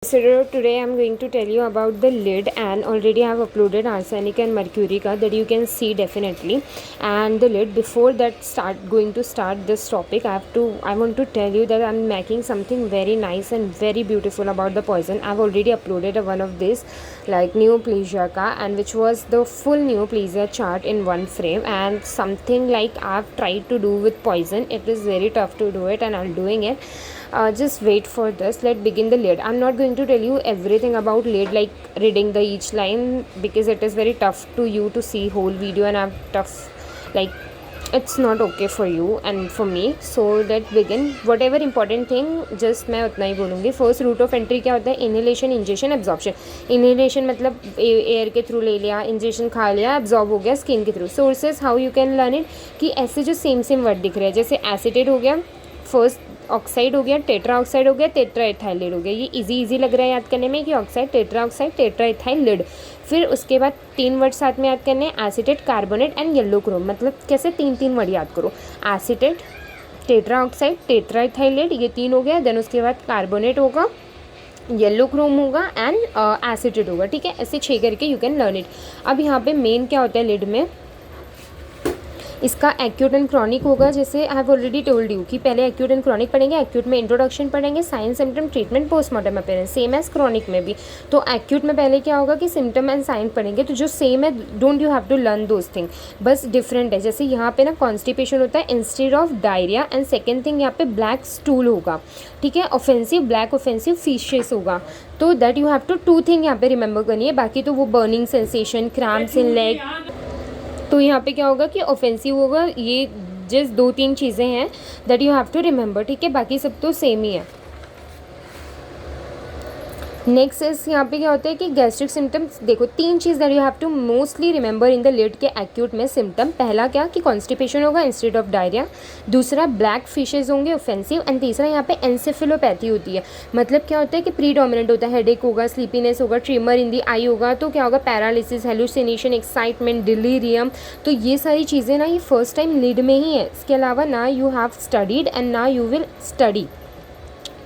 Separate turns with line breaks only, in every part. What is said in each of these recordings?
So today I'm going to tell you about the lid, and already I have uploaded arsenic and mercury that you can see definitely. And the lid, before that going to start this topic, I want to tell you that I'm making something very nice and very beautiful about the poison. I've already uploaded one of this like neoplasia ka, and which was the full neoplasia chart in one frame, and something like I've tried to do with poison. It is very tough to do it, and I'm doing it. Just wait for this. Let's begin the lid. I'm not going to tell you everything about lid, like reading the each line, because it is very tough to you to see whole video, and I'm tough, like it's not okay for you and for me. So let's begin. Whatever important thing, just मैं उतना ही बोलूँगी. First root of entry क्या होता है? Inhalation, injection, absorption. Inhalation मतलब air के through ले लिया, इंजेक्शन खा लिया, एब्जॉर्ब हो गया स्किन के through. Sources, how you can learn it, कि ऐसे जो सेम वर्ड दिख रहे हैं, जैसे एसिटेट हो गया, फर्स्ट ऑक्साइड हो गया, टेट्रा ऑक्साइड हो गया, टेट्रा एथाइल लिड हो गया. ये इजी लग रहा है याद करने में कि oxide, tetra oxide, tetra ethyl lead. फिर उसके बाद 3 वर्ड साथ में याद करने हैं, acetate, carbonate and yellow chrome. मतलब कैसे 3 वर्ड याद करो, acetate, tetra oxide, tetra ethyl lead, ये 3 हो गया. देन उसके बाद कार्बोनेट होगा, येलो क्रोम होगा एंड एसिटेट होगा. ठीक है, ऐसे 6 करके यू कैन लर्न इट. अब यहाँ पे मेन क्या होता है लिड में, इसका एक्यूट एंड क्रॉनिक होगा. जैसे I have already told you कि पहले एक्यूट एंड क्रॉनिक पढ़ेंगे. एक्यूट में इंट्रोडक्शन पढ़ेंगे, sign, symptom, treatment, postmortem appearance, same as chronic में भी. तो एक्यूट में पहले क्या होगा कि सिम्टम एंड साइन पढ़ेंगे. तो जो सेम है, don't you have to learn those thing, बस डिफरेंट है. जैसे यहाँ पे ना कॉन्स्टिपेशन होता है instead of diarrhoea, and second thing यहाँ पे ब्लैक स्टूल होगा. ठीक है, ऑफेंसिव, ब्लैक ऑफेंसिव फीशेस होगा. तो that you have to 2 thing यहाँ पे रिमेंबर करनी है. बाकी तो वो burning sensation, cramps in leg. तो यहाँ पे क्या होगा कि ऑफेंसिव होगा. ये जस्ट 2-3 चीज़ें हैं that you have to remember. ठीक है, बाकी सब तो सेम ही है. नेक्स्ट इस यहाँ पे क्या होता है कि गैस्ट्रिक सिम्टम्स. देखो 3 चीज़ that you have to mostly remember in the lead के एक्यूट में सिम्टम. पहला क्या कि कॉन्स्टिपेशन होगा इंस्टेड ऑफ डायरिया. दूसरा ब्लैक फिशेज होंगे ऑफेंसिव. एंड तीसरा यहाँ पे एंसेफेलोपैथी होती है. मतलब क्या होता है कि प्रीडोमिनेंट होता है, हेडेक होगा, स्लीपीनेस होगा, ट्रिमर इन दी आई होगा. तो क्या होगा, पैरालिसिस, हेलुसिनेशन, एक्साइटमेंट, डिलीरियम. तो ये सारी चीज़ें ना ये फर्स्ट टाइम लिड में ही है. इसके अलावा ना यू हैव स्टडीड एंड ना यू विल स्टडी.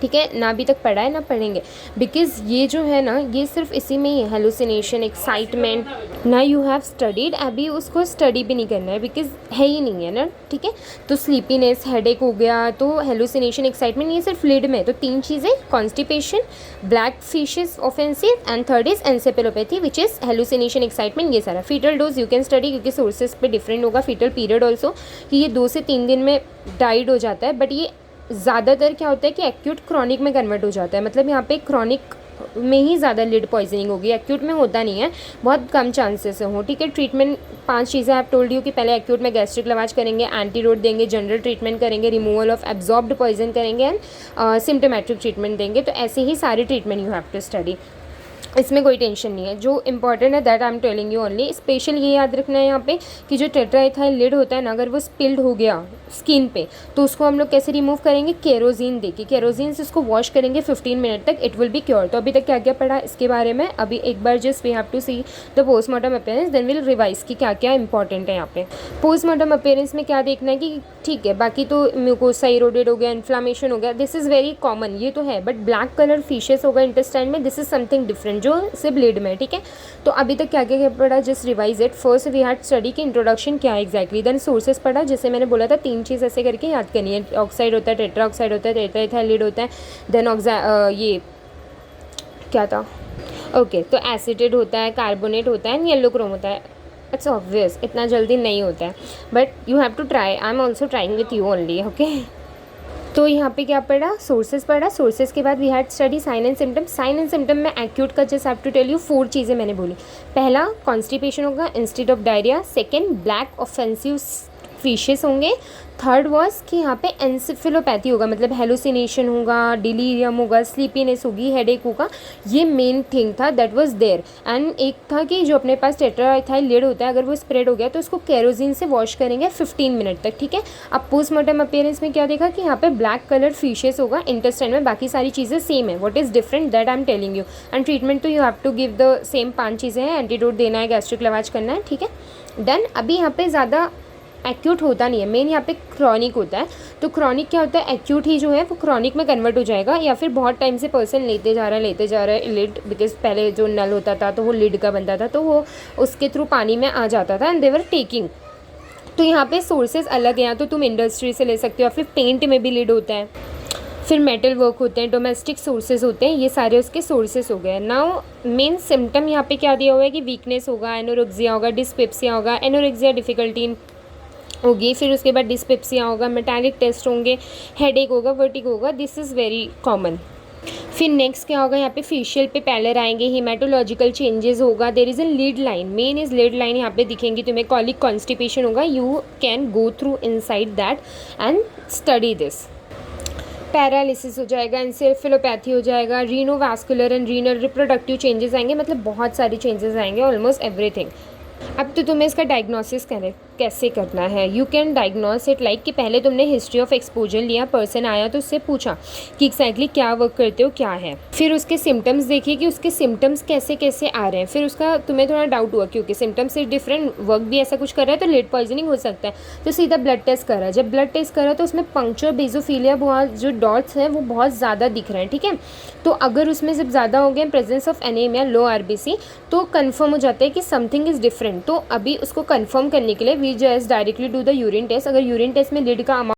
ठीक है, ना अभी तक पढ़ा है ना पढ़ेंगे, बिकॉज ये जो है ना ये सिर्फ इसी में ही है. हेलुसिनेशन, एक्साइटमेंट, ना यू हैव स्टडीड. अभी उसको स्टडी भी नहीं करना है बिकॉज है ही नहीं है ना. ठीक है, तो स्लीपीनेस, हेडेक हो गया, तो हेलुसिनेशन, एक्साइटमेंट, ये सिर्फ लिड में. तो 3 चीज़ें, constipation, black faeces offensive, and third is encephalopathy which is hallucination, excitement. ये सारा fatal dose you can study, क्योंकि सोर्सेज पे डिफरेंट होगा. फीटल पीरियड ऑल्सो, कि ये 2 से 3 दिन में डाइड हो जाता है. बट ये ज़्यादातर क्या होता है कि एक्यूट क्रॉनिक में कन्वर्ट हो जाता है. मतलब यहाँ पे क्रॉनिक में ही ज़्यादा लिड पॉइजनिंग होगी, एक्यूट में होता नहीं है, बहुत कम चांसेस हो. ठीक है, ट्रीटमेंट 5 चीज़ें आप टोल्ड यू कि पहले एक्यूट में गैस्ट्रिक लवाज करेंगे, एंटीडोट देंगे, जनरल ट्रीटमेंट करेंगे, रिमूवल ऑफ एब्जॉर्ब्ड पॉइजन करेंगे, एंड सिम्टोमेट्रिक ट्रीटमेंट देंगे. तो ऐसे ही सारे treatment you have to study. इसमें कोई टेंशन नहीं है. जो इंपॉर्टेंट है that I am telling you only. Special ये याद रखना है यहाँ पे कि जो टेट्राएथाइल लिड होता है ना, अगर वो स्पिल्ड हो गया स्किन पे, तो उसको हम लोग कैसे रिमूव करेंगे, केरोसिन देके. केरोसिन से उसको वॉश करेंगे 15 मिनट तक, इट विल बी क्योर. तो अभी तक क्या क्या पढ़ा इसके बारे में, अभी एक बार just we have to see the postmortem appearance, then will revise कि क्या क्या इंपॉर्टेंट है यहाँ पे. पोस्टमार्टम अपीयरेंस में क्या देखना है कि ठीक है, बाकी तो म्यूकोसा इरोडेड हो गया, इन्फ्लामेशन हो गया, दिस इज़ वेरी कॉमन, ये तो है. बट ब्लैक कलर फिशेस होगा इंटेस्टाइन में, दिस इज समथिंग डिफरेंट जो सिर्फ लिड में. ठीक है, तो अभी तक क्या क्या पढ़ा, just revise it. First we had study की इंट्रोडक्शन क्या है एग्जैक्टली. देन सोर्सेज पढ़ा, जैसे मैंने बोला था 3 चीज़ ऐसे करके याद करनी है. ऑक्साइड होता है, टेट्रा ऑक्साइड होता है, टेट्राएथाइल लिड होता है. देन ये क्या था, ओके, तो एसिटेट होता है, कार्बोनेट होता है, एंड येलो क्रोम होता है. इट्स ऑब्वियस, इतना जल्दी नहीं होता है, but you have to try. I am also trying with you only. Okay, तो यहाँ पे क्या पढ़ा, सोर्सेज पढ़ा. सोर्सेज के बाद we had study sign and symptom. Sign and symptom में एक्यूट का just have to tell you 4 चीज़ें मैंने बोली. पहला कॉन्स्टिपेशन होगा instead of diarrhoea. Second black offensive faeces होंगे. थर्ड वॉज कि यहाँ पे एंसेफेलोपैथी होगा, मतलब हेलुसिनेशन होगा, डिलीरियम होगा, स्लीपीनेस होगी, हेडेक होगा. ये मेन थिंग था दैट वाज देयर. एंड एक था कि जो अपने पास टेट्राएथाइल लिड होता है, अगर वो स्प्रेड हो गया तो उसको केरोसिन से वॉश करेंगे 15 मिनट तक. ठीक है, अब पोस्टमार्टम अपीयरेंस में क्या देखा कि यहाँ पे ब्लैक कलर फिशेस होगा इंटेस्टाइन में. बाकी सारी चीज़ें सेम है. What is different that I am telling you. And treatment तो you have to give the same 5 चीज़ें हैं. एंटीडोट देना है, गैस्ट्रिक लवाज करना है. ठीक है, डन. अभी यहाँ पे ज़्यादा एक्यूट होता नहीं है, मेन यहाँ पे क्रॉनिक होता है। तो क्रॉनिक क्या होता है, एक्यूट ही जो है वो क्रॉनिक में कन्वर्ट हो जाएगा, या फिर बहुत टाइम से पर्सन लेते जा रहा है लिड, बिकॉज पहले जो नल होता था तो वो लिड का बनता था, तो वो उसके थ्रू पानी में आ जाता था एंड देवर टेकिंग। तो यहाँ पे सोर्सेज अलग हैं, या तो तुम इंडस्ट्री से ले सकते हो, या फिर पेंट में भी लिड होता है, फिर मेटल वर्क होते हैं, डोमेस्टिक सोर्सेज होते हैं, ये सारे उसके सोर्सेज हो गए। नाउ मेन सिम्टम यहाँ पे क्या दिया हुआ है कि वीकनेस होगा, एनोरेक्सिया होगा, डिस्पेप्सिया होगा, एनोरेक्सिया डिफ़िकल्टी होगी, फिर उसके बाद डिस्पेप्सिया होगा, मेटालिक टेस्ट होंगे, हेडेक होगा, वर्टिग होगा, दिस इज़ वेरी कॉमन। फिर नेक्स्ट क्या होगा, यहाँ पे फेशियल पे पैलर आएंगे, हिमेटोलॉजिकल चेंजेस होगा, there is a lead line, main is lead line यहाँ पे दिखेंगी तुम्हें, कॉलिक कॉन्स्टिपेशन होगा, you can go through inside that and study this. Paralysis हो जाएगा, एंसेफेलोपैथी हो जाएगा, रीनोवास्कुलर एंड रीनल रिप्रोडक्टिव चेंजेस आएंगे, मतलब बहुत सारे चेंजेस आएंगे, ऑलमोस्ट एवरीथिंग। अब तो तुम्हें इसका डायग्नोसिस कैसे करना है, you can diagnose it like कि पहले तुमने हिस्ट्री ऑफ एक्सपोजर लिया, पर्सन आया तो उससे पूछा कि एक्जैक्टली क्या वर्क करते हो, क्या है, फिर उसके सिम्टम्स देखिए कि उसके सिम्टम्स कैसे कैसे आ रहे हैं, फिर उसका तुम्हें थोड़ा डाउट हुआ क्योंकि सिम्टम्स से डिफरेंट वर्क भी ऐसा कुछ कर रहा है तो लीड पॉइजनिंग हो सकता है, तो सीधा ब्लड टेस्ट करा, जब ब्लड टेस्ट करा तो उसमें पंक्चर बेजोफिलिया बहुत जो डॉट्स हैं वो बहुत ज़्यादा दिख रहे हैं, ठीक है। तो अगर उसमें जब ज़्यादा हो गए presence of anaemia, low RBC, तो कन्फर्म हो जाता है कि समथिंग इज़ डिफरेंट। तो अभी उसको कन्फर्म करने के लिए we just directly do the urine test, अगर यूरिन टेस्ट में लीड का